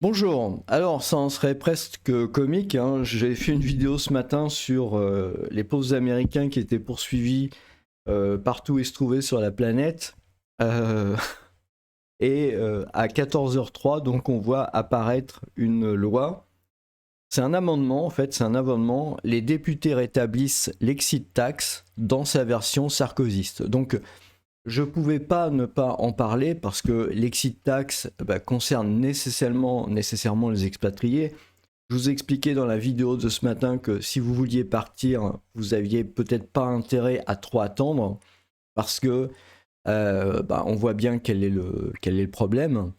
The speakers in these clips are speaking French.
Bonjour, alors ça en serait presque comique, hein. J'ai fait une vidéo ce matin sur les pauvres Américains qui étaient poursuivis partout où ils se trouvaient sur la planète. Euh, à 14h03, donc on voit apparaître une loi. C'est un amendement, en fait, c'est un amendement. Les députés rétablissent l'exit tax dans sa version sarkozyste. Donc je pouvais pas ne pas en parler parce que l'exit tax concerne nécessairement les expatriés. Je vous ai expliqué dans la vidéo de ce matin que si vous vouliez partir, vous aviez peut-être pas intérêt à trop attendre parce que on voit bien quel est le problème.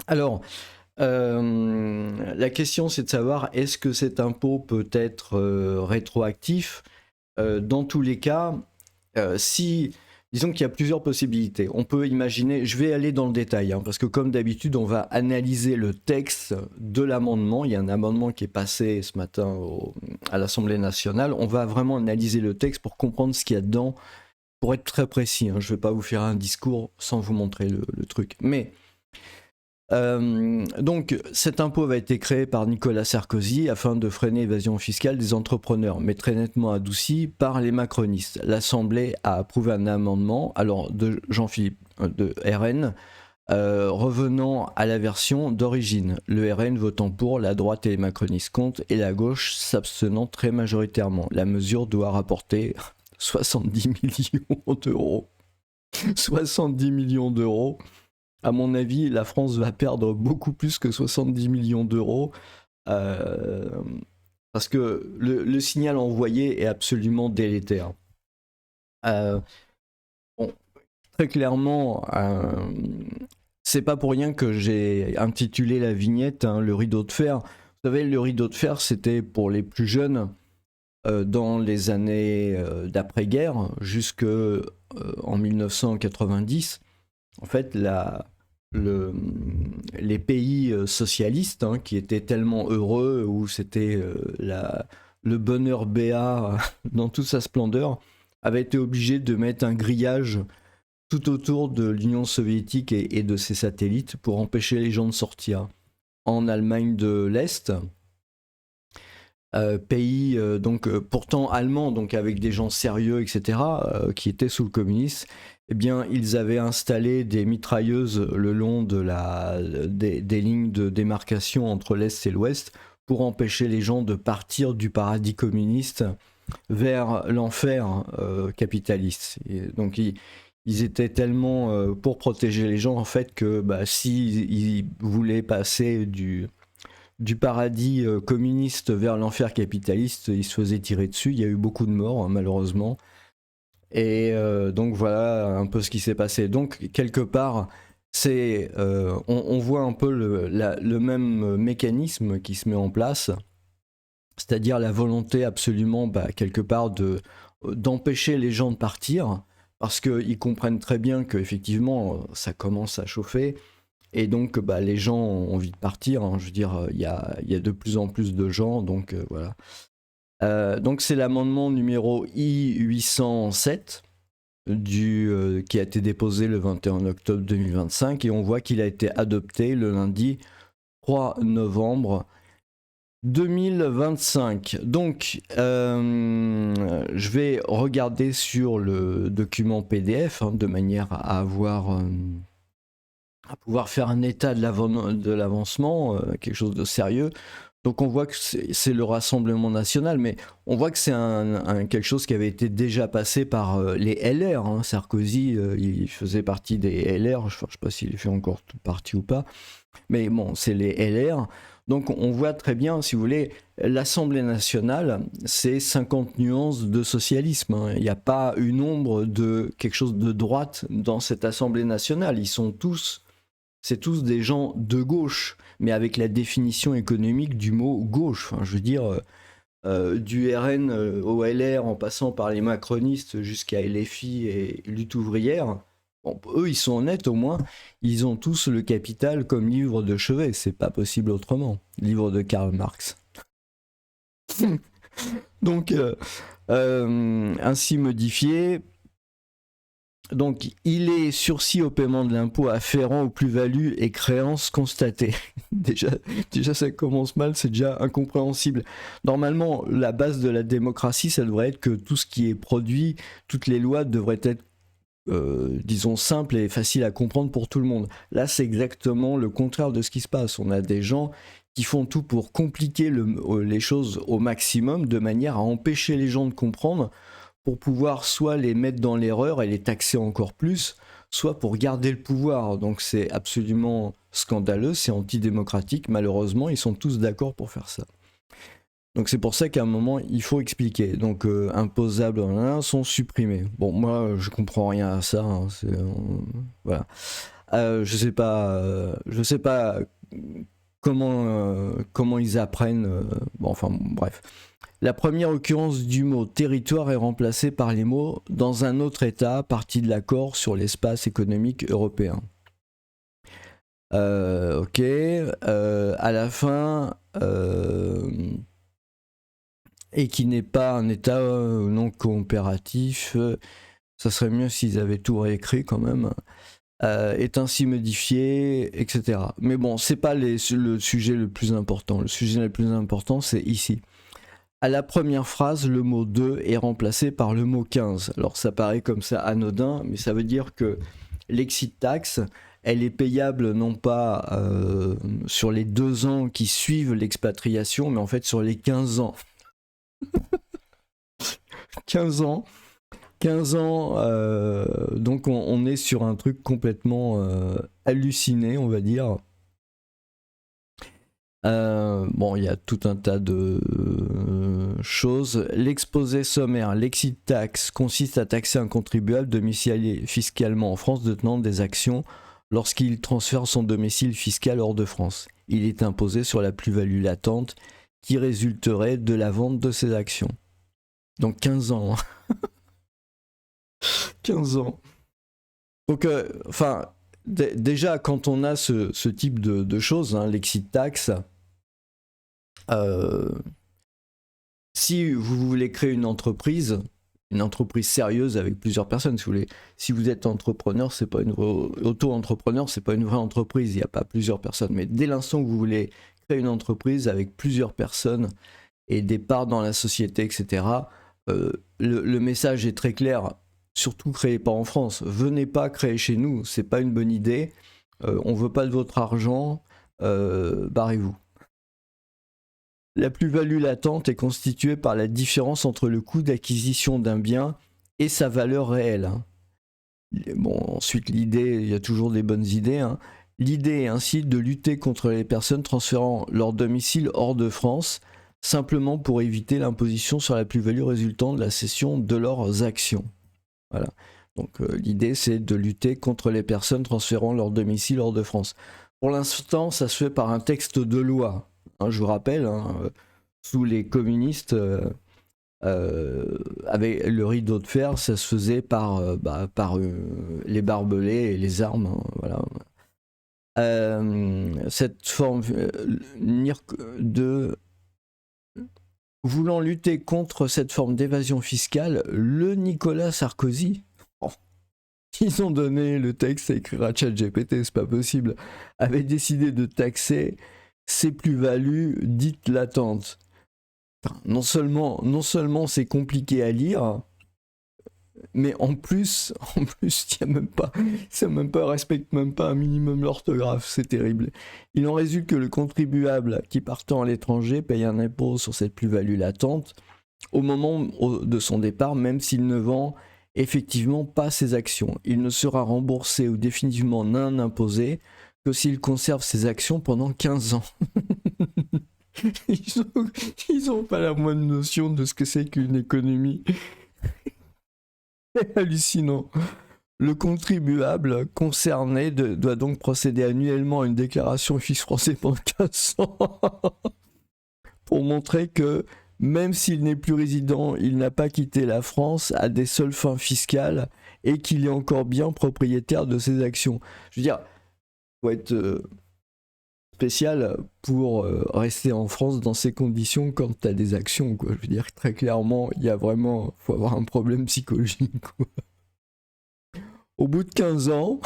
Alors, la question c'est de savoir est-ce que cet impôt peut être rétroactif. Dans tous les cas, si disons qu'il y a plusieurs possibilités. On peut imaginer, je vais aller dans le détail, hein, parce que comme d'habitude, on va analyser le texte de l'amendement. Il y a un amendement qui est passé ce matin à l'Assemblée nationale. On va vraiment analyser le texte pour comprendre ce qu'il y a dedans, pour être très précis, hein. Je ne vais pas vous faire un discours sans vous montrer le truc. Mais donc, cet impôt va été créé par Nicolas Sarkozy afin de freiner l'évasion fiscale des entrepreneurs, mais très nettement adouci par les macronistes. L'Assemblée a approuvé un amendement, alors de Jean-Philippe de RN, revenant à la version d'origine. Le RN votant pour, la droite et les macronistes contre, et la gauche s'abstenant très majoritairement. La mesure doit rapporter 70 millions d'euros. 70 millions d'euros. À mon avis, la France va perdre beaucoup plus que 70 millions d'euros euh, parce que le signal envoyé est absolument délétère. Euh, bon, très clairement, c'est pas pour rien que j'ai intitulé la vignette, hein, le rideau de fer. Vous savez, le rideau de fer, c'était pour les plus jeunes dans les années d'après-guerre, jusque en 1990. En fait, le, les pays socialistes, hein, qui étaient tellement heureux, où c'était le bonheur béat dans toute sa splendeur, avaient été obligés de mettre un grillage tout autour de l'Union soviétique et de ses satellites pour empêcher les gens de sortir. En Allemagne de l'Est, pays pourtant allemand, donc avec des gens sérieux, etc., qui étaient sous le communisme, eh bien, ils avaient installé des mitrailleuses le long des lignes de démarcation entre l'Est et l'Ouest pour empêcher les gens de partir du paradis communiste vers l'enfer capitaliste. Et donc, ils étaient tellement pour protéger les gens, en fait, que s'ils voulaient passer du paradis communiste vers l'enfer capitaliste, il se faisait tirer dessus. Il y a eu beaucoup de morts, hein, malheureusement. Et donc voilà un peu ce qui s'est passé. Donc quelque part, on voit un peu le même mécanisme qui se met en place, c'est-à-dire la volonté absolument, quelque part, d'empêcher les gens de partir, parce qu'ils comprennent très bien qu'effectivement, ça commence à chauffer. Et donc, les gens ont envie de partir, hein. Je veux dire, il y a de plus en plus de gens, donc voilà. Donc, c'est l'amendement numéro I-807 qui a été déposé le 21 octobre 2025 et on voit qu'il a été adopté le lundi 3 novembre 2025. Donc, je vais regarder sur le document PDF, hein, de manière à pouvoir faire un état de l'avancement, quelque chose de sérieux. Donc on voit que c'est le Rassemblement national, mais on voit que c'est quelque chose qui avait été déjà passé par les LR, hein. Sarkozy, il faisait partie des LR, je ne sais pas s'il fait encore partie ou pas, mais bon, c'est les LR. Donc on voit très bien, si vous voulez, l'Assemblée nationale, c'est 50 nuances de socialisme, hein. Il n'y a pas une ombre de quelque chose de droite dans cette Assemblée nationale. C'est tous des gens de gauche, mais avec la définition économique du mot gauche. Enfin, je veux dire, du RN au LR en passant par les macronistes jusqu'à LFI et Lutte ouvrière. Bon, eux, ils sont honnêtes au moins. Ils ont tous le capital comme livre de chevet. C'est pas possible autrement. Livre de Karl Marx. Donc, ainsi modifié, Donc, il est sursis au paiement de l'impôt afférent aux plus-values et créances constatées. déjà, ça commence mal, c'est déjà incompréhensible. Normalement, la base de la démocratie, ça devrait être que tout ce qui est produit, toutes les lois devraient être, disons, simples et faciles à comprendre pour tout le monde. Là, c'est exactement le contraire de ce qui se passe. On a des gens qui font tout pour compliquer les choses au maximum, de manière à empêcher les gens de comprendre, pour pouvoir soit les mettre dans l'erreur et les taxer encore plus, soit pour garder le pouvoir. Donc c'est absolument scandaleux, c'est antidémocratique. Malheureusement, ils sont tous d'accord pour faire ça. Donc c'est pour ça qu'à un moment, il faut expliquer. Donc imposables sont supprimés. Bon, moi, je comprends rien à ça. Hein, voilà. Je sais pas comment ils apprennent. Bon, enfin, bref. La première occurrence du mot territoire est remplacée par les mots dans un autre État, partie de l'accord sur l'espace économique européen. Ok. À la fin, et qui n'est pas un État non coopératif, ça serait mieux s'ils avaient tout réécrit quand même. Est ainsi modifié, etc. Mais bon, c'est pas le sujet le plus important. Le sujet le plus important, c'est ici. À la première phrase, le mot 2 est remplacé par le mot 15. Alors ça paraît comme ça anodin, mais ça veut dire que l'exit tax, elle est payable non pas sur les 2 ans qui suivent l'expatriation, mais en fait sur les 15 ans. 15 ans. 15 ans, donc on est sur un truc complètement halluciné, on va dire. Bon, il y a tout un tas de choses. L'exposé sommaire, l'exit tax consiste à taxer un contribuable domicilié fiscalement en France détenant des actions lorsqu'il transfère son domicile fiscal hors de France. Il est imposé sur la plus-value latente qui résulterait de la vente de ses actions. Donc 15 ans. 15 ans. Donc, déjà, quand on a ce type de choses, hein, l'exit tax, si vous voulez créer une entreprise sérieuse avec plusieurs personnes, si vous êtes entrepreneur, c'est pas auto-entrepreneur, c'est pas une vraie entreprise, il n'y a pas plusieurs personnes. Mais dès l'instant que vous voulez créer une entreprise avec plusieurs personnes et des parts dans la société, etc., le message est très clair. Surtout créez pas en France. Venez pas créer chez nous, c'est pas une bonne idée. On veut pas de votre argent, barrez-vous. La plus-value latente est constituée par la différence entre le coût d'acquisition d'un bien et sa valeur réelle. Hein. Bon, ensuite l'idée, il y a toujours des bonnes idées. Hein. L'idée est ainsi de lutter contre les personnes transférant leur domicile hors de France, simplement pour éviter l'imposition sur la plus-value résultant de la cession de leurs actions. Voilà. Donc l'idée c'est de lutter contre les personnes transférant leur domicile hors de France. Pour l'instant, ça se fait par un texte de loi. Hein, je vous rappelle, hein, sous les communistes, avec le rideau de fer, ça se faisait par les barbelés et les armes. Hein, voilà. Cette forme de voulant lutter contre cette forme d'évasion fiscale, le Nicolas Sarkozy, ils ont donné le texte à écrire à ChatGPT, c'est pas possible, avait décidé de taxer ces plus-values dites latentes. Enfin, non seulement c'est compliqué à lire, mais en plus, ça respecte même pas un minimum l'orthographe, c'est terrible. Il en résulte que le contribuable qui partant à l'étranger paye un impôt sur cette plus-value latente au moment de son départ, même s'il ne vend effectivement pas ses actions. Il ne sera remboursé ou définitivement non imposé que s'il conserve ses actions pendant 15 ans. Ils ont pas la moindre notion de ce que c'est qu'une économie. C'est hallucinant. Le contribuable concerné doit donc procéder annuellement à une déclaration au fisc français pendant 15 ans pour montrer que même s'il n'est plus résident, il n'a pas quitté la France à des seules fins fiscales et qu'il est encore bien propriétaire de ses actions. Je veux dire, il faut être spécial pour rester en France dans ces conditions quand tu as des actions, quoi. Je veux dire, très clairement, il faut avoir un problème psychologique, quoi. Au bout de 15 ans,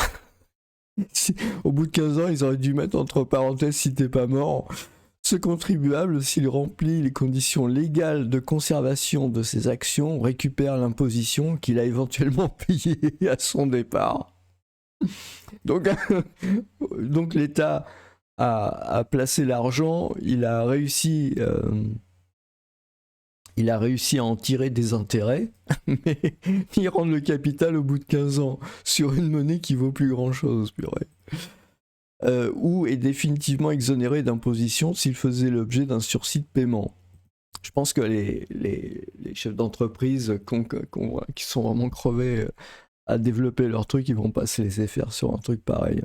au bout de 15 ans, ils auraient dû mettre entre parenthèses si t'es pas mort. Ce contribuable, s'il remplit les conditions légales de conservation de ses actions, récupère l'imposition qu'il a éventuellement payée à son départ. Donc, donc l'État a placé l'argent, il a réussi à en tirer des intérêts, mais il rend le capital au bout de 15 ans sur une monnaie qui vaut plus grand chose, purée. Ou est définitivement exonéré d'imposition s'il faisait l'objet d'un sursis de paiement. Je pense que les chefs d'entreprise qui sont vraiment crevés à développer leur truc, ils vont pas se laisser faire sur un truc pareil.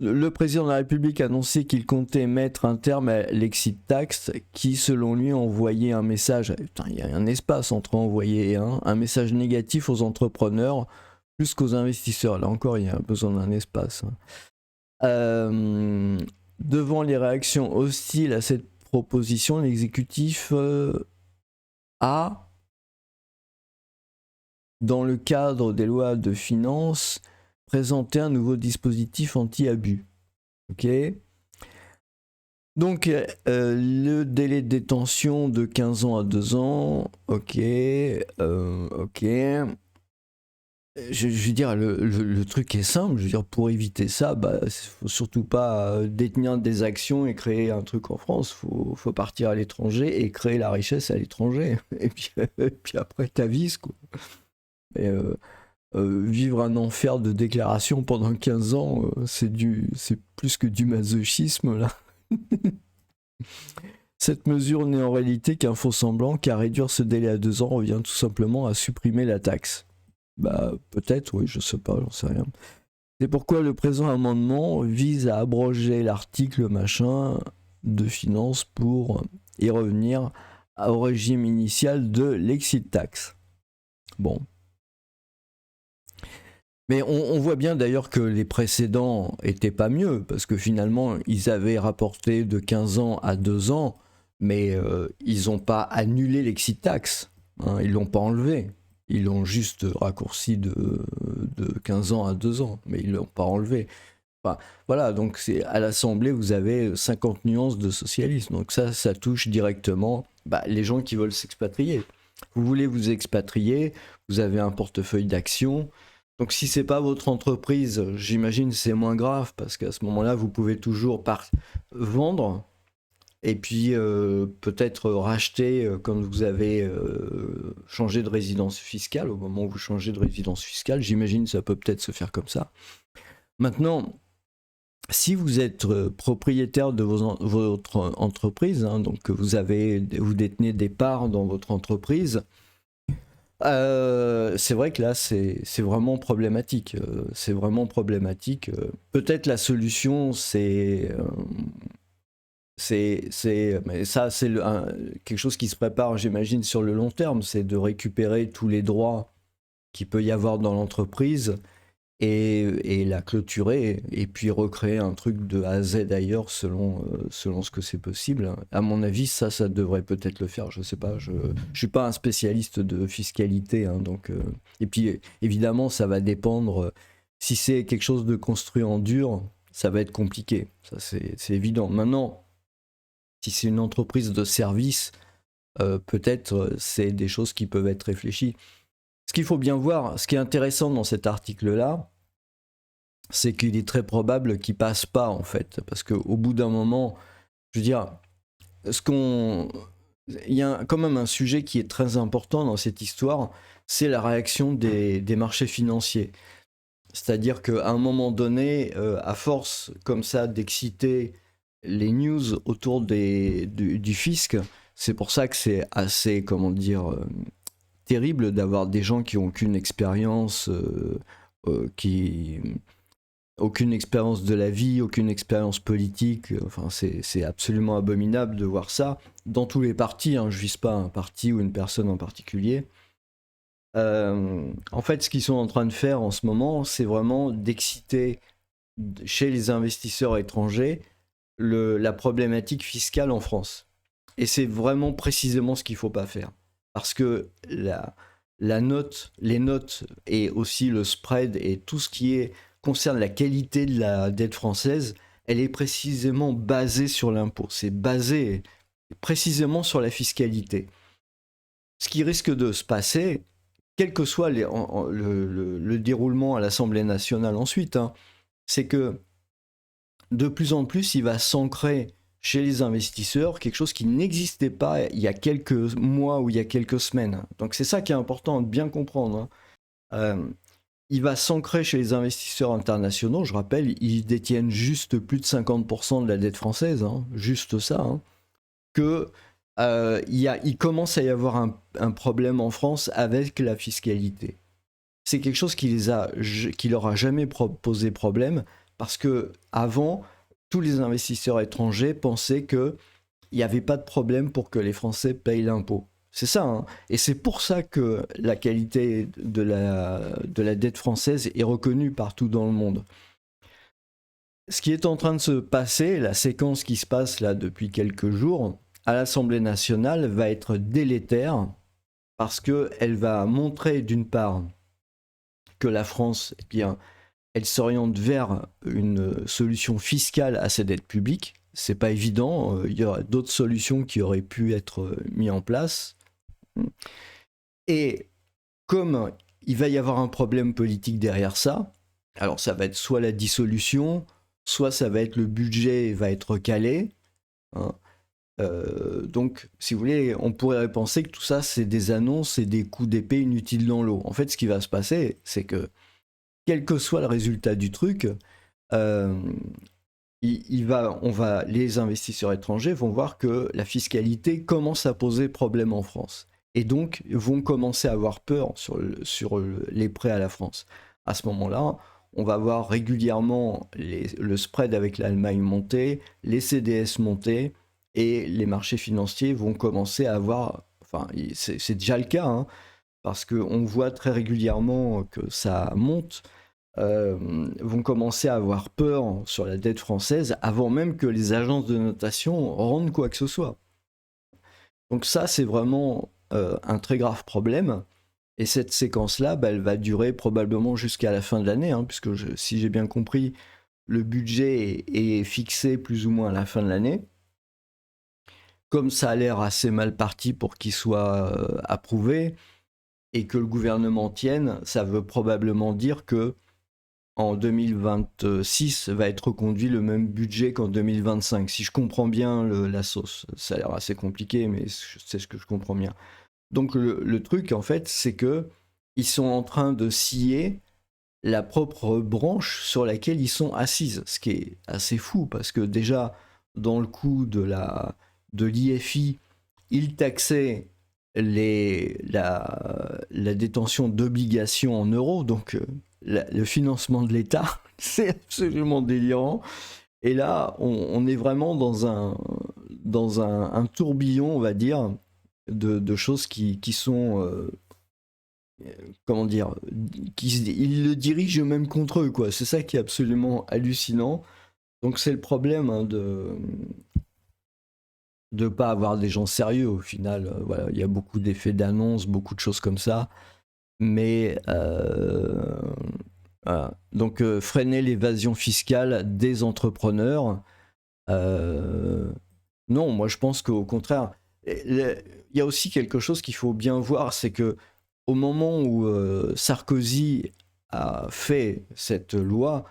Le président de la République a annoncé qu'il comptait mettre un terme à l'exit tax qui, selon lui, envoyait un message, il y a un espace entre envoyer et un message négatif aux entrepreneurs plus qu'aux investisseurs. Là encore, il y a besoin d'un espace. Devant les réactions hostiles à cette proposition, l'exécutif a, dans le cadre des lois de finances, présenté un nouveau dispositif anti-abus. Ok. Donc, le délai de détention de 15 ans à 2 ans. Ok. Ok. Je veux dire, le truc est simple. Je veux dire, pour éviter ça, faut surtout pas détenir des actions et créer un truc en France. Faut partir à l'étranger et créer la richesse à l'étranger. Et puis après, t'avises, quoi. Et vivre un enfer de déclaration pendant 15 ans, c'est plus que du masochisme, là. Cette mesure n'est en réalité qu'un faux semblant, car réduire ce délai à 2 ans revient tout simplement à supprimer la taxe. Peut-être, oui, je sais pas, j'en sais rien. C'est pourquoi le présent amendement vise à abroger l'article machin de finances pour y revenir au régime initial de l'exit tax. Bon. Mais on voit bien d'ailleurs que les précédents étaient pas mieux, parce que finalement, ils avaient rapporté de 15 ans à 2 ans, mais ils n'ont pas annulé l'exit tax, hein, ils l'ont pas enlevé. Ils l'ont juste raccourci de 15 ans à 2 ans, mais ils l'ont pas enlevé. Enfin, voilà, donc à l'Assemblée, vous avez 50 nuances de socialisme. Donc ça touche directement les gens qui veulent s'expatrier. Vous voulez vous expatrier, vous avez un portefeuille d'actions. Donc si c'est pas votre entreprise, j'imagine c'est moins grave, parce qu'à ce moment-là, vous pouvez toujours vendre et puis peut-être racheter quand vous avez changé de résidence fiscale. Au moment où vous changez de résidence fiscale, j'imagine ça peut peut-être se faire comme ça. Maintenant, si vous êtes propriétaire de votre entreprise, hein, donc vous détenez des parts dans votre entreprise, c'est vrai que là c'est vraiment problématique. C'est vraiment problématique. Peut-être la solution mais ça c'est quelque chose qui se prépare, j'imagine, sur le long terme, c'est de récupérer tous les droits qu'il peut y avoir dans l'entreprise et la clôturer et puis recréer un truc de A à Z ailleurs selon ce que c'est possible. À mon avis, ça devrait peut-être le faire. Je sais pas, je suis pas un spécialiste de fiscalité, hein, donc et puis évidemment ça va dépendre. Si c'est quelque chose de construit en dur, ça va être compliqué. Ça c'est évident. Maintenant, si c'est une entreprise de service, peut-être c'est des choses qui peuvent être réfléchies. Ce qu'il faut bien voir, ce qui est intéressant dans cet article-là, c'est qu'il est très probable qu'il passe pas, en fait. Parce qu'au bout d'un moment, je veux dire, il y a quand même un sujet qui est très important dans cette histoire, c'est la réaction des marchés financiers. C'est-à-dire qu'à un moment donné, à force comme ça d'exciter les news autour du fisc, c'est pour ça que c'est assez, comment dire, terrible d'avoir des gens qui n'ont aucune expérience, aucune expérience de la vie, aucune expérience politique. Enfin, c'est absolument abominable de voir ça dans tous les partis, hein, je ne vise pas un parti ou une personne en particulier. En fait, ce qu'ils sont en train de faire en ce moment, c'est vraiment d'exciter chez les investisseurs étrangers la problématique fiscale en France. Et c'est vraiment précisément ce qu'il ne faut pas faire. Parce que les notes et aussi le spread et tout ce qui concerne la qualité de la dette française, elle est précisément basée sur l'impôt. C'est basé précisément sur la fiscalité. Ce qui risque de se passer, quel que soit le déroulement à l'Assemblée nationale ensuite, hein, c'est que de plus en plus, il va s'ancrer chez les investisseurs quelque chose qui n'existait pas il y a quelques mois ou il y a quelques semaines. Donc c'est ça qui est important de bien comprendre. Hein. Il va s'ancrer chez les investisseurs internationaux. Je rappelle, ils détiennent juste plus de 50% de la dette française, hein, juste ça. Hein, que il commence à y avoir un problème en France avec la fiscalité. C'est quelque chose qui leur a jamais posé problème parce que avant, tous les investisseurs étrangers pensaient qu'il n'y avait pas de problème pour que les Français payent l'impôt. C'est ça, hein. Et c'est pour ça que la qualité de la dette française est reconnue partout dans le monde. Ce qui est en train de se passer, la séquence qui se passe là depuis quelques jours, à l'Assemblée nationale, va être délétère parce qu'elle va montrer d'une part que la France, eh bien, elle s'oriente vers une solution fiscale à ses dettes publiques. C'est pas évident, il y aura d'autres solutions qui auraient pu être mises en place. Et comme il va y avoir un problème politique derrière ça, alors ça va être soit la dissolution, soit ça va être le budget va être calé. Hein. Donc, si vous voulez, on pourrait penser que tout ça, c'est des annonces et des coups d'épée inutiles dans l'eau. En fait, ce qui va se passer, c'est que, quel que soit le résultat du truc, les investisseurs étrangers vont voir que la fiscalité commence à poser problème en France. Et donc, vont commencer à avoir peur sur les prêts à la France. À ce moment-là, on va voir régulièrement le spread avec l'Allemagne monter, les CDS monter, et les marchés financiers vont commencer à avoir, enfin c'est déjà le cas, hein, parce qu'on voit très régulièrement que ça monte, vont commencer à avoir peur sur la dette française avant même que les agences de notation rendent quoi que ce soit. Donc ça, c'est vraiment un très grave problème. Et cette séquence-là, bah, elle va durer probablement jusqu'à la fin de l'année, hein, puisque si j'ai bien compris, le budget est fixé plus ou moins à la fin de l'année. Comme ça a l'air assez mal parti pour qu'il soit approuvé et que le gouvernement tienne, ça veut probablement dire que en 2026 va être reconduit le même budget qu'en 2025. Si je comprends bien la sauce, ça a l'air assez compliqué, mais c'est ce que je comprends bien. Donc le truc, en fait, c'est que ils sont en train de scier la propre branche sur laquelle ils sont assises, ce qui est assez fou, parce que déjà, dans le coup de l'IFI, ils taxaient la détention d'obligations en euros, donc le financement de l'État, c'est absolument délirant. Et là, on est vraiment dans un tourbillon, on va dire, de choses qui sont... comment dire, ils le dirigent même contre eux, quoi. C'est ça qui est absolument hallucinant. Donc c'est le problème, hein, de pas avoir des gens sérieux au final. Voilà, il y a beaucoup d'effets d'annonce, beaucoup de choses comme ça. Mais voilà. Donc freiner l'évasion fiscale des entrepreneurs. Non, moi je pense qu'au contraire, il y a aussi quelque chose qu'il faut bien voir, c'est que au moment où Sarkozy a fait cette loi,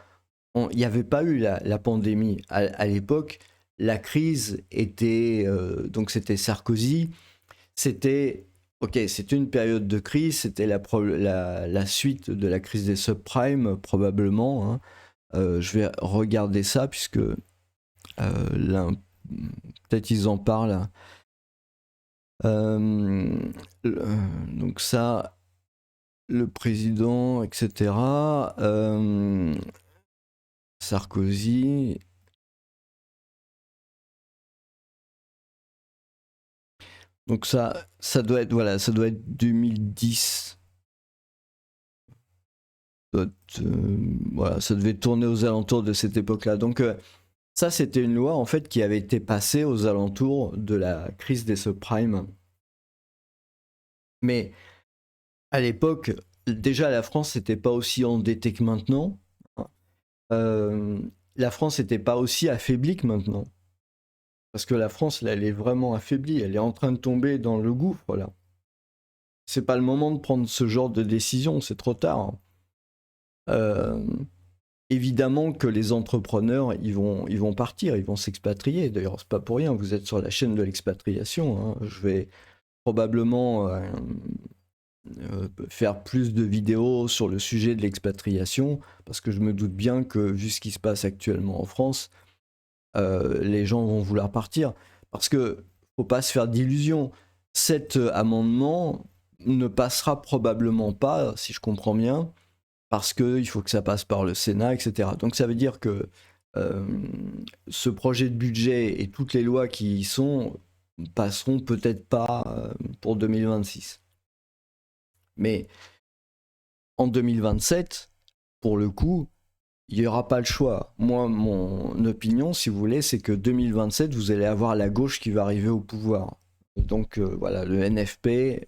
il n'y avait pas eu la pandémie. À l'époque, la crise était... donc c'était Sarkozy, c'était... Ok, c'était une période de crise, c'était la suite de la crise des subprimes, probablement. Hein. Je vais regarder ça, puisque peut-être ils en parlent. Donc ça, le président, etc. Sarkozy. Donc ça doit être, voilà, ça doit être 2010. Voilà, ça devait tourner aux alentours de cette époque-là. Donc ça, c'était une loi en fait qui avait été passée aux alentours de la crise des subprimes. Mais À l'époque, déjà la France n'était pas aussi endettée que maintenant. Euh, la France n'était pas aussi affaiblie que maintenant. Parce que la France, là, elle est vraiment affaiblie. Elle est en train de tomber dans le gouffre, là. C'est pas le moment de prendre ce genre de décision, c'est trop tard. Euh, Évidemment que les entrepreneurs, ils vont partir, ils vont s'expatrier. D'ailleurs, c'est pas pour rien, vous êtes sur la chaîne de l'expatriation. Hein. Je vais probablement faire plus de vidéos sur le sujet de l'expatriation, parce que je me doute bien que, vu ce qui se passe actuellement en France, les gens vont vouloir partir. Parce que, faut pas se faire d'illusions, cet amendement ne passera probablement pas, si je comprends bien, parce qu'il faut que ça passe par le Sénat, etc. Donc ça veut dire que euh, ce projet de budget et toutes les lois qui y sont passeront peut-être pas pour 2026. Mais en 2027, pour le coup, il n'y aura pas le choix. Moi, mon opinion, si vous voulez, c'est que 2027, vous allez avoir la gauche qui va arriver au pouvoir. Donc voilà, le NFP,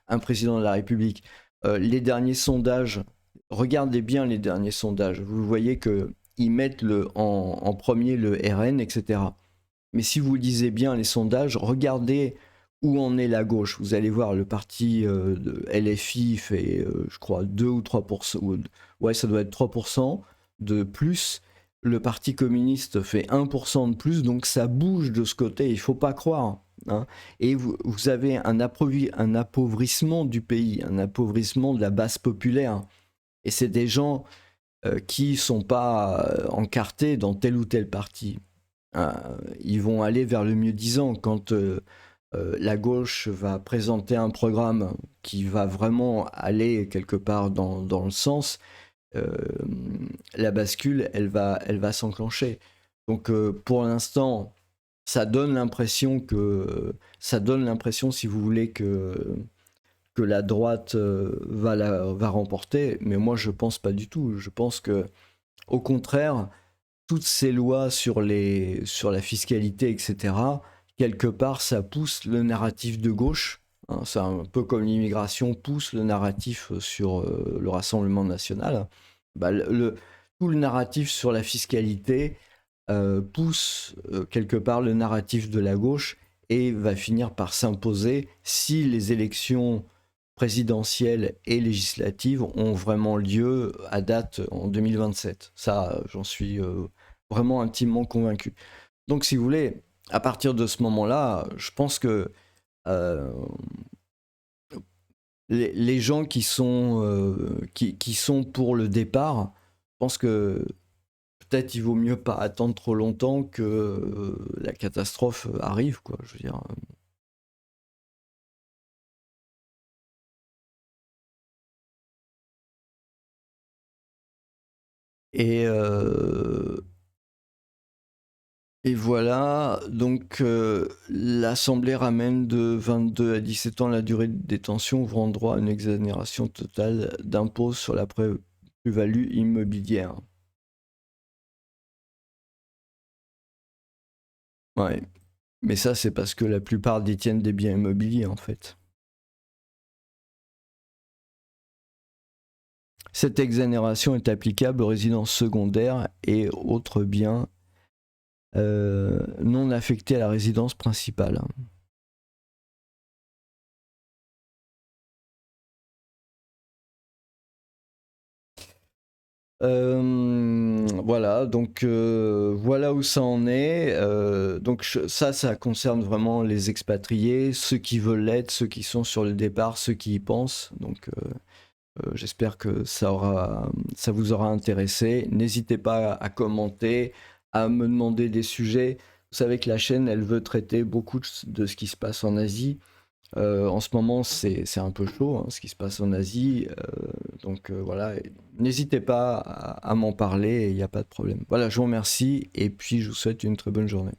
un président de la République. Les derniers sondages, regardez bien les derniers sondages. Vous voyez qu'ils mettent en premier le RN, etc. Mais si vous lisez bien les sondages, regardez où en est la gauche. Vous allez voir, le parti de LFI fait, je crois, 2 ou 3%. Ouais, ça doit être 3% de plus. Le parti communiste fait 1% de plus. Donc ça bouge de ce côté, il ne faut pas croire. Hein. Et vous avez un appauvrissement du pays, un appauvrissement de la base populaire. Et c'est des gens qui ne sont pas encartés dans tel ou tel parti. Ils vont aller vers le mieux-disant quand la gauche va présenter un programme qui va vraiment aller quelque part dans le sens, euh, la bascule, elle va s'enclencher. Donc pour l'instant, ça donne l'impression, si vous voulez, que la droite va remporter, mais moi je pense pas du tout. Je pense que, au contraire, toutes ces lois sur la fiscalité, etc., quelque part, ça pousse le narratif de gauche. Hein, c'est un peu comme l'immigration pousse le narratif sur le Rassemblement national. Bah, tout le narratif sur la fiscalité pousse quelque part le narratif de la gauche et va finir par s'imposer si les élections présidentielles et législatives ont vraiment lieu à date en 2027. Ça, j'en suis vraiment intimement convaincu. Donc, si vous voulez, à partir de ce moment-là, je pense que euh, les gens qui sont pour le départ, je pense que peut-être il vaut mieux pas attendre trop longtemps que la catastrophe arrive, quoi. Je veux dire. Et, euh, et voilà, donc l'Assemblée ramène de 22 à 17 ans la durée de détention, ouvrant droit à une exonération totale d'impôt sur la plus-value immobilière. Ouais, mais ça c'est parce que la plupart détiennent des biens immobiliers en fait. Cette exonération est applicable aux résidences secondaires et autres biens non affectés à la résidence principale. Voilà, donc voilà où ça en est. Donc ça concerne vraiment les expatriés, ceux qui veulent l'être, ceux qui sont sur le départ, ceux qui y pensent. Donc j'espère que ça vous aura intéressé. N'hésitez pas à commenter, à me demander des sujets. Vous savez que la chaîne, elle veut traiter beaucoup de ce qui se passe en Asie. En ce moment, c'est un peu chaud, hein, ce qui se passe en Asie. Donc voilà, n'hésitez pas à m'en parler, il n'y a pas de problème. Voilà, je vous remercie et puis je vous souhaite une très bonne journée.